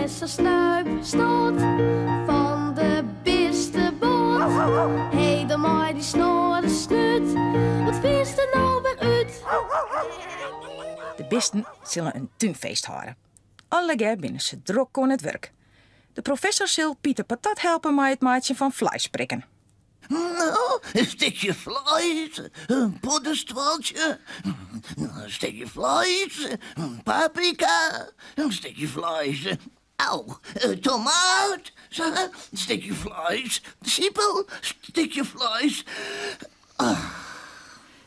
professor Snuip stoot van de beste boot. Hey, de maai die snorde snut, wat vindt er nou weer uit? De bisten zullen een tuinfeest houden. Alle binnen ze druk aan het werk. De professor zal Pieter Patat helpen met het maatje van vlees prikken. Nou, een stukje vlees, een poddenstraaltje, een stukje vlees, een paprika, een stukje vlees, tomaat, een stukje vlees, siepel, een stukje vlees.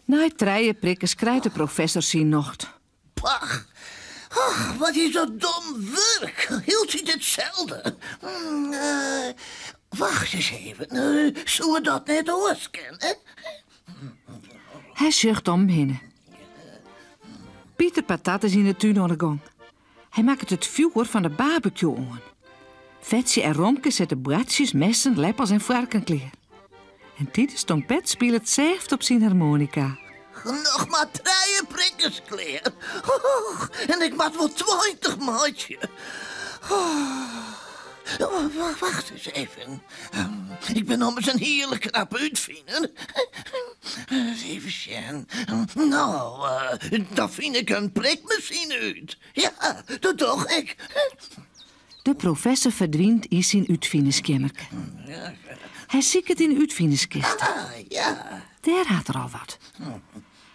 Na het treien prikken krijgt de professor zijn nocht. Pach, wat is dat dom werk. Hield hij hetzelfde? Wacht eens even, zullen we dat net oorskennen? Hij zucht om binnen. Pieter Patat is in de tuin aan de gang. Hij maakt het vuur van de barbecue aan. Vetje en Romke zetten bradjes, messen, lepels en varkenkleer. En Titus trompet speelt het zelf op zijn harmonica. Nog maar 3 prikkers kleer. En ik maak wel 20 maatje. Wacht eens even. Ik ben nog eens een heerlijk knap uitvinder. Even zien. Nou, dan vind ik een prikmachine uit. Ja, dat doe ik. De professor verdwijnt in zijn uitvinderskamerke. Hij ziet het in de uitvinderskist. Ja. Daar had er al wat.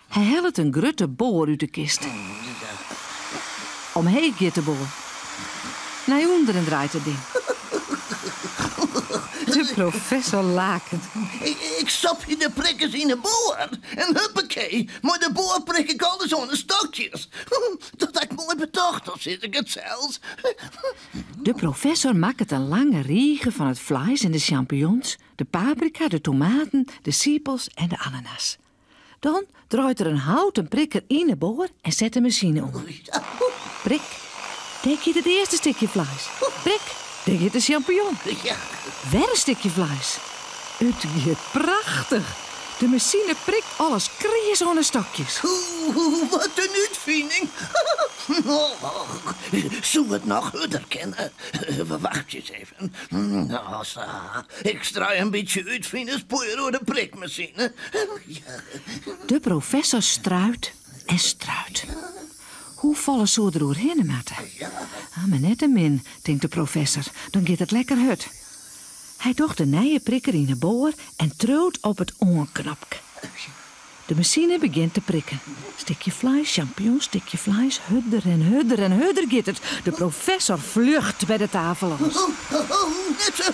Hij helpt een grote boor uit de kist. Omheen gaat de boor. Naar onderen draait het ding. De professor lakend. Ik stop je de prikkers in de boor. En huppakee, maar de boor prik ik alles aan de stokjes. Dat ik mooi betocht, dan zit ik het zelfs. De professor maakt een lange riegen van het vlees en de champignons, de paprika, de tomaten, de siepels en de ananas. Dan draait er een houten prikker in de boor en zet de machine om. Prik, denk je het eerste stukje vlees. Prik, denk je de champignon. Ja. Weer een stukje vlees. Het gaat prachtig. De machine prikt alles kreeg aan de stokjes. Wat een uitvinding. Zullen we het nog harder kennen? Wacht eens even. Nou, zo. Ik straai een beetje uitvinderspoeier door de prikmachine. De professor struit en struit. Hoe vallen zo er doorheen, matten? Maar net een min, denkt de professor. Dan gaat het lekker hut. Hij docht de nije prikker in de boor en troot op het oorknopje. De machine begint te prikken. Stukje vlees, champignon, stukje vlees, hudder en hudder en hudder gaat het. De professor vlucht bij de tafel los. Net zo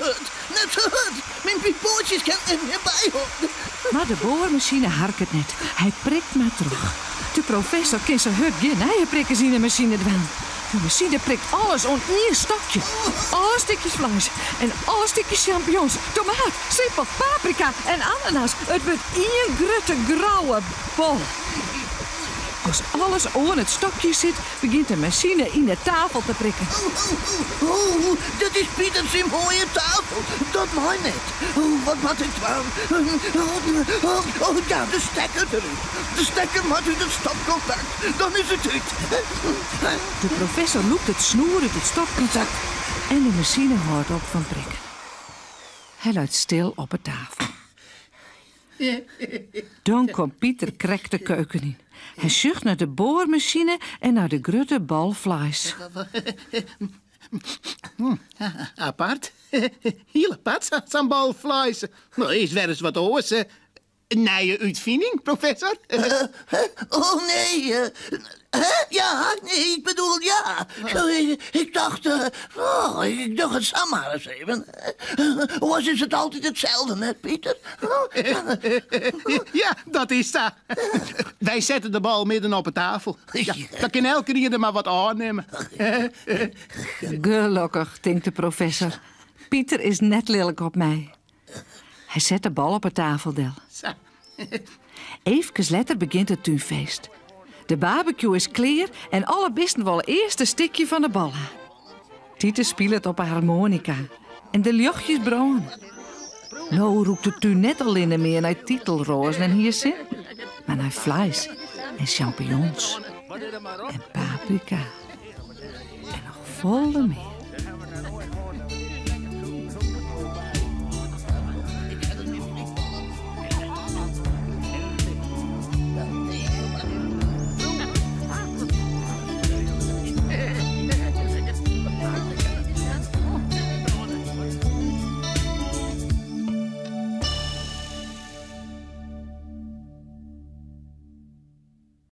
hard. Mijn pipootjes kan er niet bij houden. Maar de boormachine harkt het net. Hij prikt maar terug. De professor kan zijn hut geen nije prikkers in de machine dwellen. De machine prikt alles aan één stokje. Alle stukjes vlees en alle stukjes champignons, tomaat, siepel, paprika en ananas. Het wordt één grote grauwe bol. Als alles aan het stokje zit, begint de machine in de tafel te prikken. Dat is Pieters in mooie tafel. Dat mag net. Wat moet ik doen? Ja, de stekker eruit. De stekker moet uit het stopcontact. Dan is het uit. De professor loopt het snoer uit het stopcontact en de machine houdt op van prikken. Hij luidt stil op de tafel. Dan komt Pieter krek de keuken in. Hij zucht naar de boormachine en naar de grote bal vlees. Apart. Heel apart, zo'n bal vlees. Nou, is wel eens wat oors. Een nieuwe uitvinding, professor? Oh, nee. Ja, nee, ik bedoel ja. Ik dacht het samen eens even. Was is het altijd hetzelfde, net, Pieter? Ja, dat is dat. Wij zetten de bal midden op de tafel. Ja, dan kan elke keer er maar wat aannemen. Gelukkig, denkt de professor. Pieter is net lelijk op mij. Hij zet de bal op het tafeldel. Even later begint het tuinfeest. De barbecue is klaar en alle bisten willen eerst een stukje van de bal. Titus speelt het op een harmonica en de luchtjes branden. Nou roept de tuin net al in meer naar titelrozen en hyacint, maar naar vlees en champignons en paprika en nog volle meer.